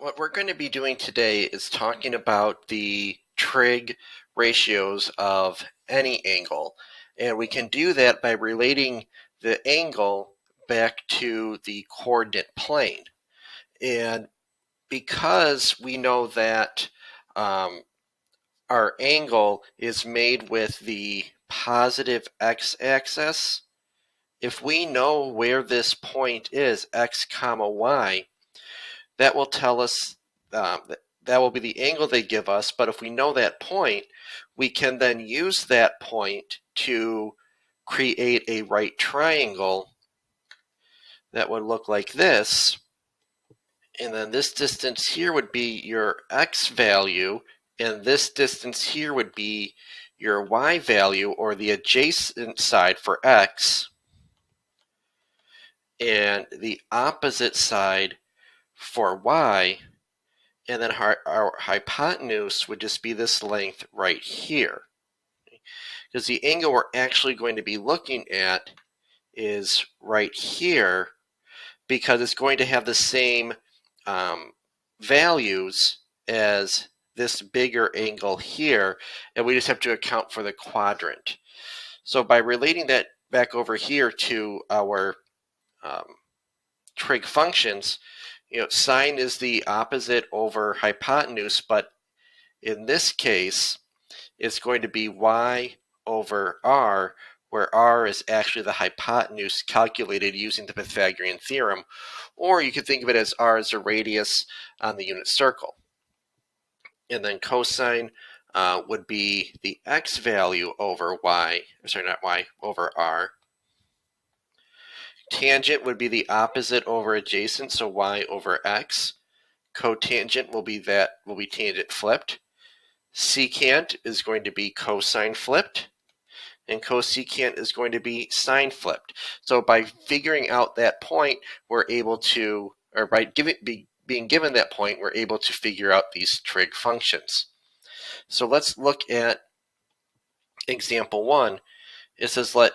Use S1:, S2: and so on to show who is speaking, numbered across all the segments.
S1: What we're going to be doing today is talking about the trig ratios of any angle. And we can do that by relating the angle back to the coordinate plane. And because we know that our angle is made with the positive x-axis, if we know where this point is, x comma y, that will tell us that will be the angle they give us. But if we know that point, we can then use that point to create a right triangle that would look like this. And then this distance here would be your x value, and this distance here would be your y value, or the adjacent side for x, and the opposite side for y. And then our hypotenuse would just be this length right here. Because the angle we're actually going to be looking at is right here, because it's going to have the same values as this bigger angle here, and we just have to account for the quadrant. So by relating that back over here to our trig functions, sine is the opposite over hypotenuse, but in this case, it's going to be y over r, where r is actually the hypotenuse calculated using the Pythagorean theorem, or you could think of it as r as a radius on the unit circle. And then cosine would be the x value over over r. Tangent would be the opposite over adjacent, so y over x. Cotangent will be tangent flipped. Secant is going to be cosine flipped, and cosecant is going to be sine flipped. So by figuring out that point, we're able to, or by being given that point, we're able to figure out these trig functions. So let's look at example 1. It says let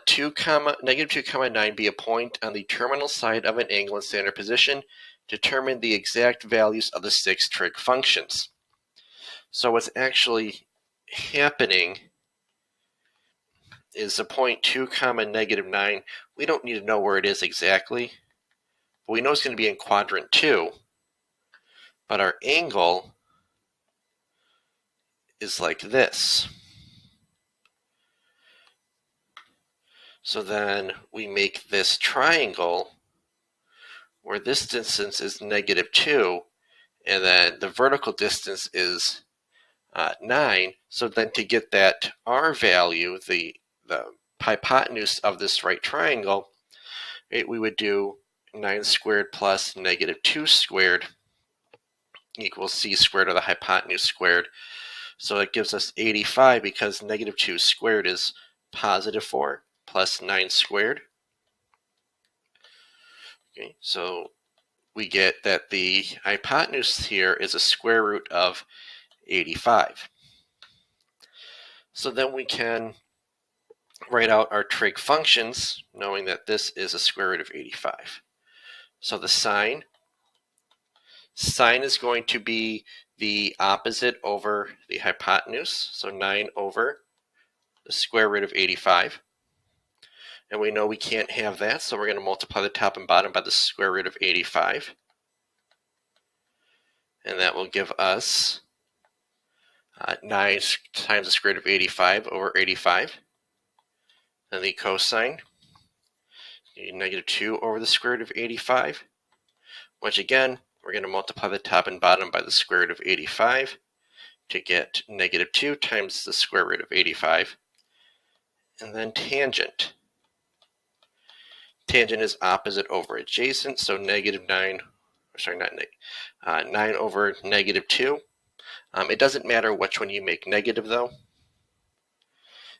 S1: negative 2 comma 9 be a point on the terminal side of an angle in standard position. Determine the exact values of the 6 trig functions. So what's actually happening is the point 2 comma negative 9. We don't need to know where it is exactly, but we know it's going to be in quadrant 2. But our angle is like this. So then we make this triangle where this distance is negative 2, and then the vertical distance is 9. So then to get that r value, the hypotenuse of this right triangle, we would do 9 squared plus negative 2 squared equals c squared, or the hypotenuse squared. So it gives us 85, because negative 2 squared is positive 4 plus 9 squared. Okay, so we get that the hypotenuse here is a square root of 85. So then we can write out our trig functions, knowing that this is a square root of 85. So the sine is going to be the opposite over the hypotenuse, so 9 over the square root of 85. And we know we can't have that, so we're going to multiply the top and bottom by the square root of 85. And that will give us 9 times the square root of 85 over 85. And the cosine, negative 2 over the square root of 85, which again, we're going to multiply the top and bottom by the square root of 85 to get negative 2 times the square root of 85. And then tangent. Tangent is opposite over adjacent, so negative 9, sorry, not 9 over negative 2. It doesn't matter which one you make negative, though.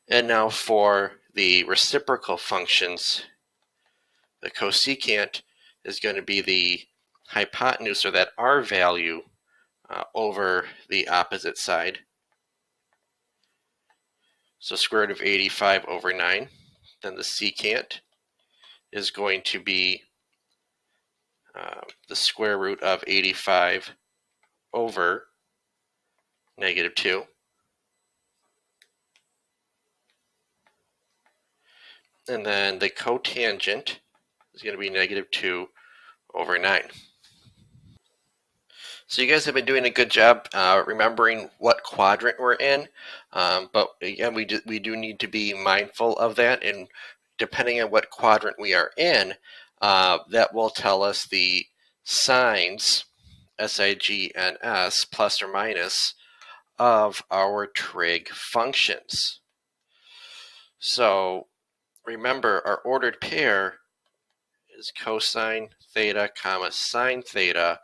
S1: And now for the reciprocal functions, the cosecant is going to be the hypotenuse, or that r value, over the opposite side. So square root of 85 over 9. Then the secant is going to be the square root of 85 over -2. And then the cotangent is going to be -2 over 9. So you guys have been doing a good job remembering what quadrant we're in, but again, we do need to be mindful of that, and depending on what quadrant we are in, that will tell us the signs, SIGNS, plus or minus, of our trig functions. So remember, our ordered pair is cosine theta comma sine theta.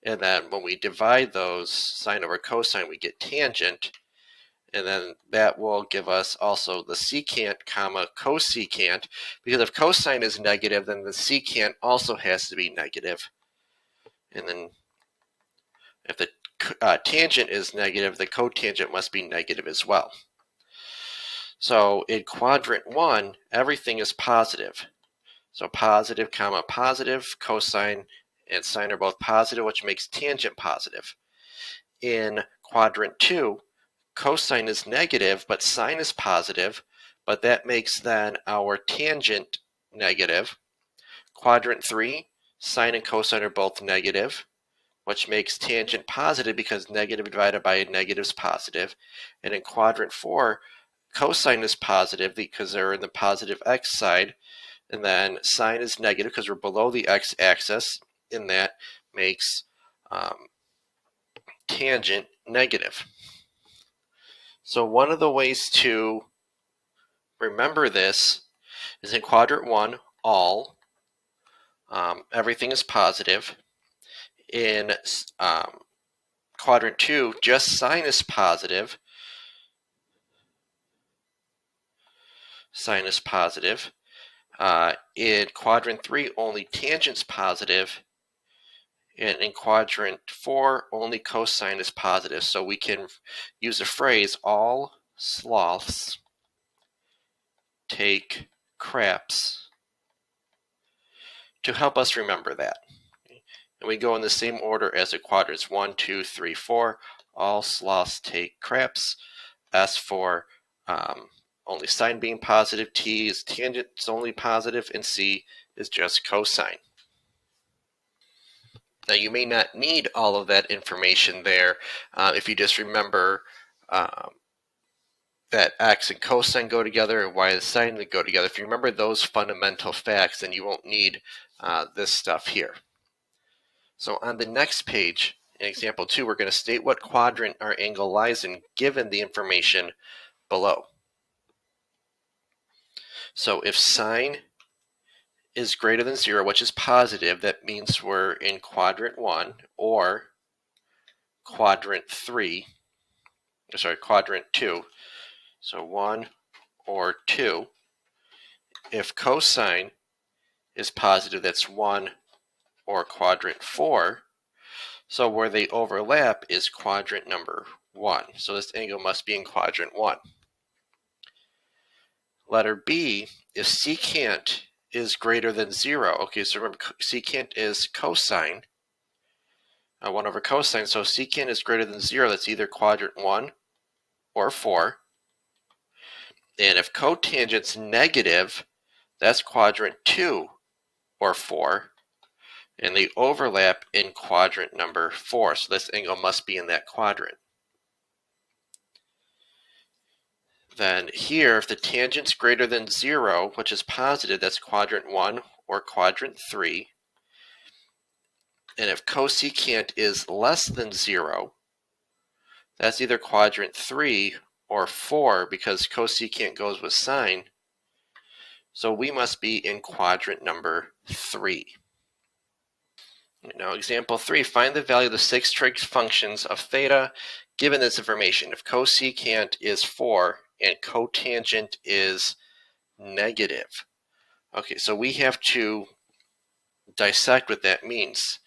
S1: And then when we divide those, sine over cosine, we get tangent. And then that will give us also the secant comma cosecant. Because if cosine is negative, then the secant also has to be negative. And then if the tangent is negative, the cotangent must be negative as well. So in quadrant 1, everything is positive. So positive comma positive, cosine and sine are both positive, which makes tangent positive. In quadrant 2, cosine is negative, but sine is positive, but that makes then our tangent negative. Quadrant 3, sine and cosine are both negative, which makes tangent positive because negative divided by a negative is positive. And in quadrant 4, cosine is positive because they're in the positive x side, and then sine is negative because we're below the x-axis, and that makes tangent negative. So one of the ways to remember this is in quadrant 1, all, everything is positive. In quadrant 2, just sine is positive. Sine is positive. In quadrant 3, only tangent's positive. And in quadrant 4, only cosine is positive. So we can use the phrase, all sloths take craps, to help us remember that. And we go in the same order as the quadrants 1, 2, 3, 4. All sloths take craps. S for only sine being positive, T is tangent, it's only positive, and C is just cosine. Now you may not need all of that information there if you just remember that x and cosine go together and y and sine go together. If you remember those fundamental facts, then you won't need this stuff here. So on the next page, in example 2, we're going to state what quadrant our angle lies in given the information below. So if sine is greater than 0, which is positive, that means we're in quadrant 1 or quadrant 2. So 1 or 2. If cosine is positive, that's 1 or quadrant 4. So where they overlap is quadrant number 1. So this angle must be in quadrant 1. Letter B, if secant is greater than 0. Okay, so remember secant is cosine. 1 over cosine, so secant is greater than 0. That's either quadrant 1 or 4. And if cotangent's negative, that's quadrant 2 or 4. And they overlap in quadrant number 4. So this angle must be in that quadrant. Then here, if the tangent's greater than 0, which is positive, that's quadrant 1 or quadrant 3. And if cosecant is less than 0, that's either quadrant 3 or 4 because cosecant goes with sine. So we must be in quadrant number 3. Now example 3, find the value of the 6 trig functions of theta given this information. If cosecant is 4 and cotangent is negative. Okay, so we have to dissect what that means.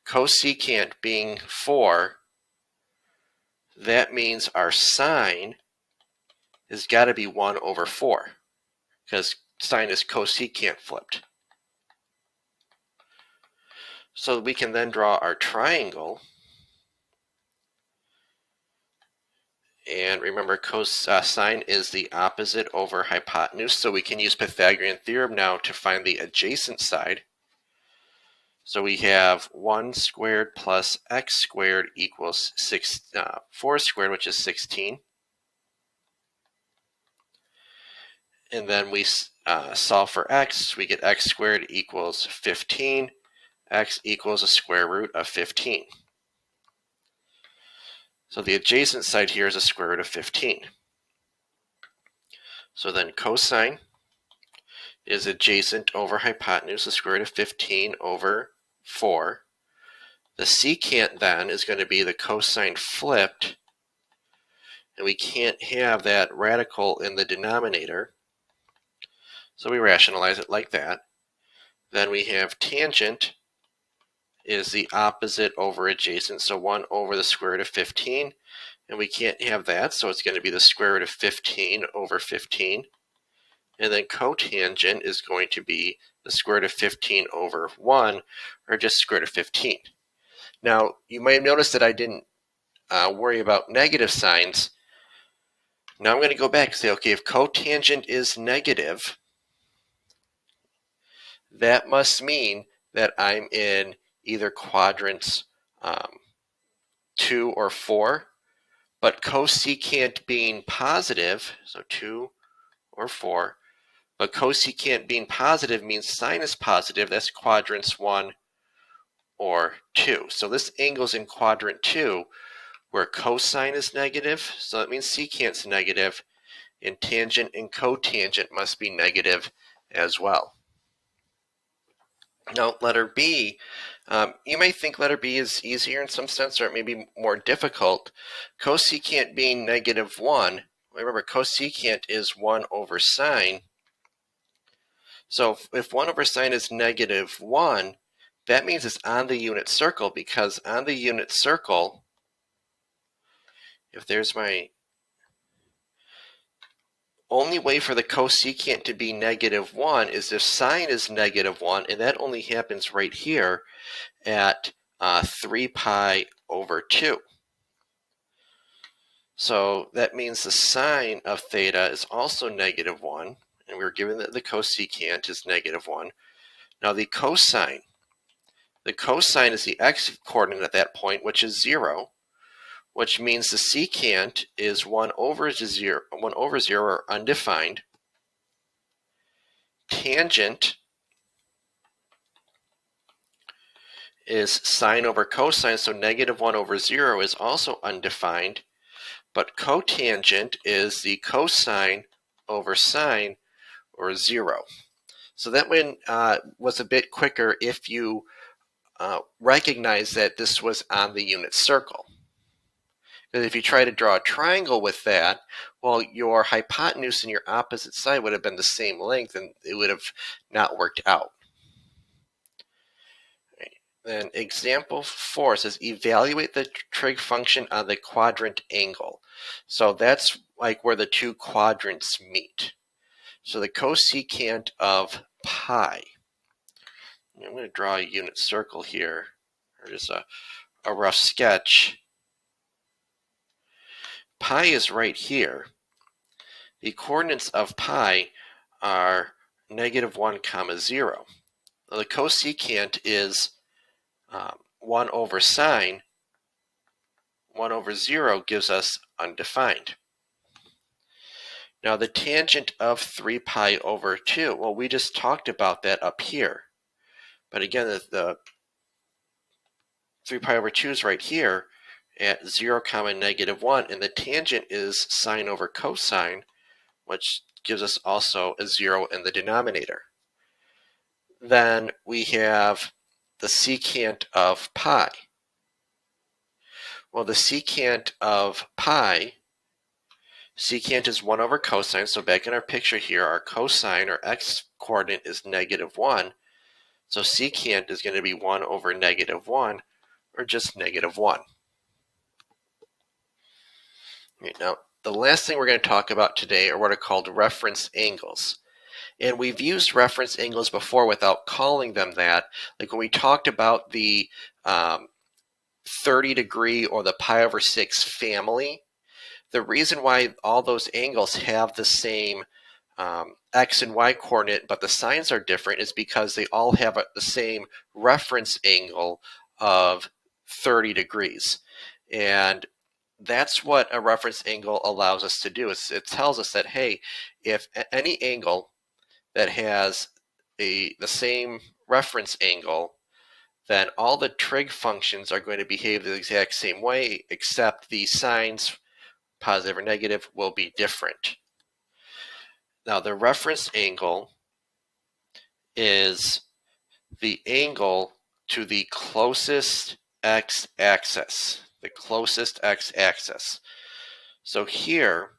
S1: Cosecant being 4, that means our sine has got to be 1 over 4 because sine is cosecant flipped. So we can then draw our triangle. And remember, cosine is the opposite over hypotenuse, so we can use Pythagorean theorem now to find the adjacent side. So we have 1 squared plus x squared equals 4 squared, which is 16. And then we solve for x. We get x squared equals 15. X equals a square root of 15. So the adjacent side here is a square root of 15. So then cosine is adjacent over hypotenuse, the square root of 15 over 4. The secant then is going to be the cosine flipped, and we can't have that radical in the denominator, so we rationalize it like that. Then we have tangent is the opposite over adjacent, so 1 over the square root of 15, and we can't have that, so it's going to be the square root of 15 over 15. And then cotangent is going to be the square root of 15 over 1, or just square root of 15. Now, you might have noticed that I didn't worry about negative signs. Now I'm going to go back and say, okay, if cotangent is negative, that must mean that I'm in either quadrants 2 or 4, but cosecant being positive, so 2 or 4, but cosecant being positive means sine is positive. That's quadrants 1 or 2. So this angle's in quadrant 2, where cosine is negative, so that means secant's negative, and tangent and cotangent must be negative as well. Now, letter B, you may think letter B is easier in some sense, or it may be more difficult. Cosecant being negative 1, remember cosecant is 1 over sine. So if 1 over sine is negative 1, that means it's on the unit circle, because on the unit circle, if there's my only way for the cosecant to be negative 1 is if sine is negative 1, and that only happens right here at 3 pi over 2. So that means the sine of theta is also negative 1, and we're given that the cosecant is negative 1. Now the cosine is the x-coordinate at that point, which is 0, which means the secant is 1 over 0, or undefined. Tangent is sine over cosine, so negative 1 over 0 is also undefined. But cotangent is the cosine over sine, or 0. So that one was a bit quicker if you recognize that this was on the unit circle. Because if you try to draw a triangle with that, well, your hypotenuse and your opposite side would have been the same length, and it would have not worked out. Then example 4 says evaluate the trig function on the quadrant angle. So that's like where the two quadrants meet. So the cosecant of pi, I'm going to draw a unit circle here, or just a rough sketch. Pi is right here. The coordinates of pi are negative 1 comma 0. The cosecant is 1 over sine. 1 over 0 gives us undefined. Now the tangent of 3 pi over 2, well, we just talked about that up here. But again, the 3 pi over 2 is right here at 0 comma negative 1, and the tangent is sine over cosine, which gives us also a 0 in the denominator. Then we have the secant of pi. Well, the secant of pi, secant is 1 over cosine, so back in our picture here, our cosine, or x-coordinate, is negative 1. So secant is going to be 1 over negative 1, or just negative 1. Okay, now, the last thing we're going to talk about today are what are called reference angles. And we've used reference angles before without calling them that. Like when we talked about the 30 degree or the pi over 6 family, The reason why all those angles have the same x and y coordinate, but the signs are different, is because they all have the same reference angle of 30 degrees. And that's what a reference angle allows us to do. It tells us that, hey, if any angle that has the same reference angle, then all the trig functions are going to behave the exact same way, except the signs, positive or negative, will be different. Now, the reference angle is the angle to the closest x-axis, the closest x-axis. So here,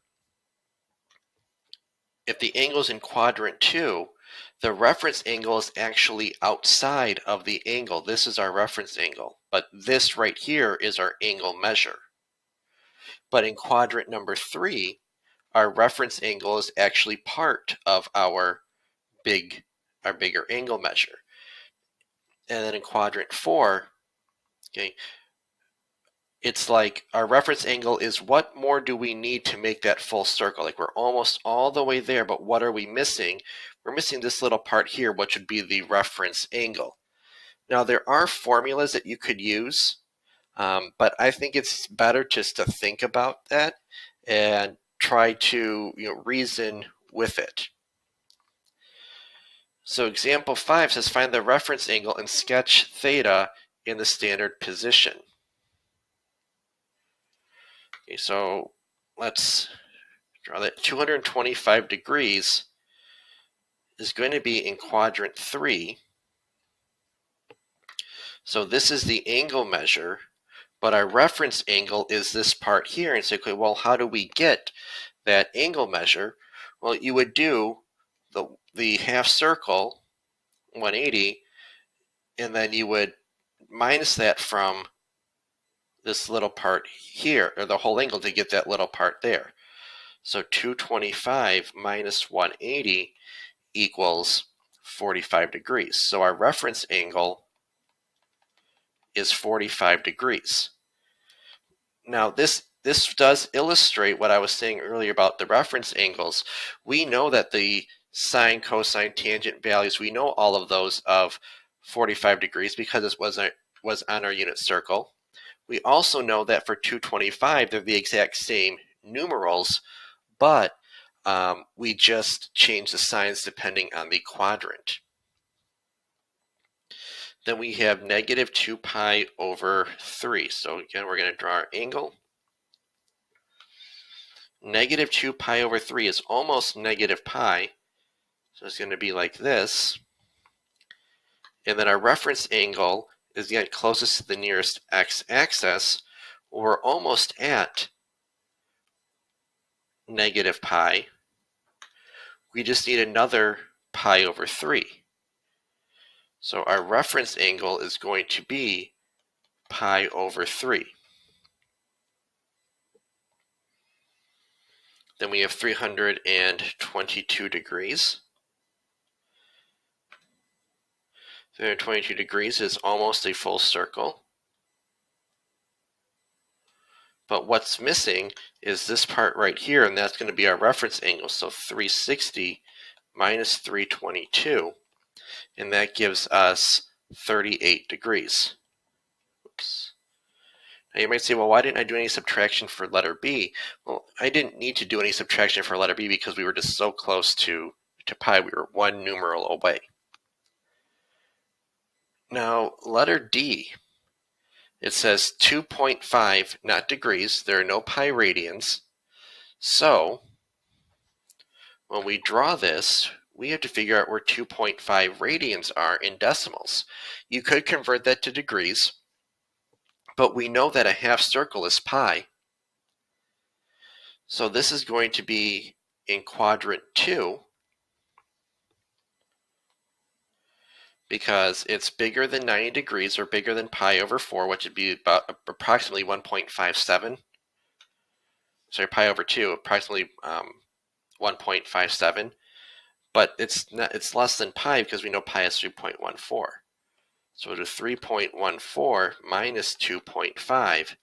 S1: if the angle is in quadrant 2, the reference angle is actually outside of the angle. This is our reference angle, but this right here is our angle measure. But in quadrant number 3, our reference angle is actually part of our bigger angle measure. And then in quadrant 4, okay, it's like our reference angle is what more do we need to make that full circle? Like we're almost all the way there, but what are we missing? We're missing this little part here, which would be the reference angle. Now there are formulas that you could use, but I think it's better just to think about that and try to reason with it. So example 5 says find the reference angle and sketch theta in the standard position. Okay, so let's draw that. 225 degrees is going to be in quadrant 3. So this is the angle measure, but our reference angle is this part here. And so, okay, well, how do we get that angle measure? Well, you would do the half circle, 180, and then you would minus that from this little part here, or the whole angle, to get that little part there. So 225 minus 180 equals 45 degrees. So our reference angle is 45 degrees. Now this does illustrate what I was saying earlier about the reference angles. We know that the sine, cosine, tangent values, we know all of those of 45 degrees because this was on our unit circle. We also know that for 225, they're the exact same numerals, but we just change the signs depending on the quadrant. Then we have negative 2 pi over 3. So again, we're going to draw our angle. Negative 2 pi over 3 is almost negative pi. So it's going to be like this. And then our reference angle is again closest to the nearest x-axis. We're almost at negative pi. We just need another pi over 3. So our reference angle is going to be pi over 3. Then we have 322 degrees. 322 degrees is almost a full circle. But what's missing is this part right here, and that's going to be our reference angle. So 360 minus 322, and that gives us 38 degrees. Oops. Now you might say, well, why didn't I do any subtraction for letter B? Well, I didn't need to do any subtraction for letter B because we were just so close to pi. We were one numeral away. Now, letter D, it says 2.5, not degrees. There are no pi radians. So when we draw this, we have to figure out where 2.5 radians are in decimals. You could convert that to degrees, but we know that a half circle is pi. So this is going to be in quadrant 2 because it's bigger than 90 degrees or bigger than pi over 4, which would be about approximately 1.57. Sorry, pi over 2, approximately 1.57. But it's less than pi because we know pi is 3.14. So to 3.14 minus 2.5,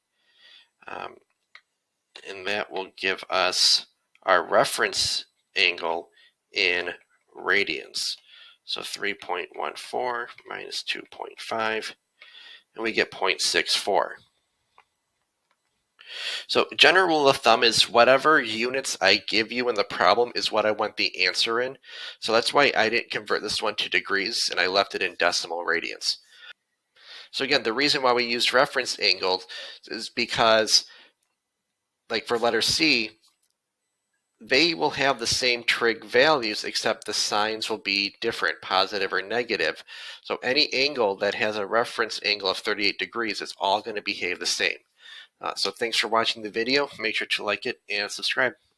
S1: and that will give us our reference angle in radians. So 3.14 minus 2.5, and we get 0.64. So general rule of thumb is whatever units I give you in the problem is what I want the answer in. So that's why I didn't convert this one to degrees and I left it in decimal radians. So again, the reason why we use reference angles is because, like for letter C, they will have the same trig values except the signs will be different, positive or negative. So any angle that has a reference angle of 38 degrees is all going to behave the same. So thanks for watching the video. Make sure to like it and subscribe.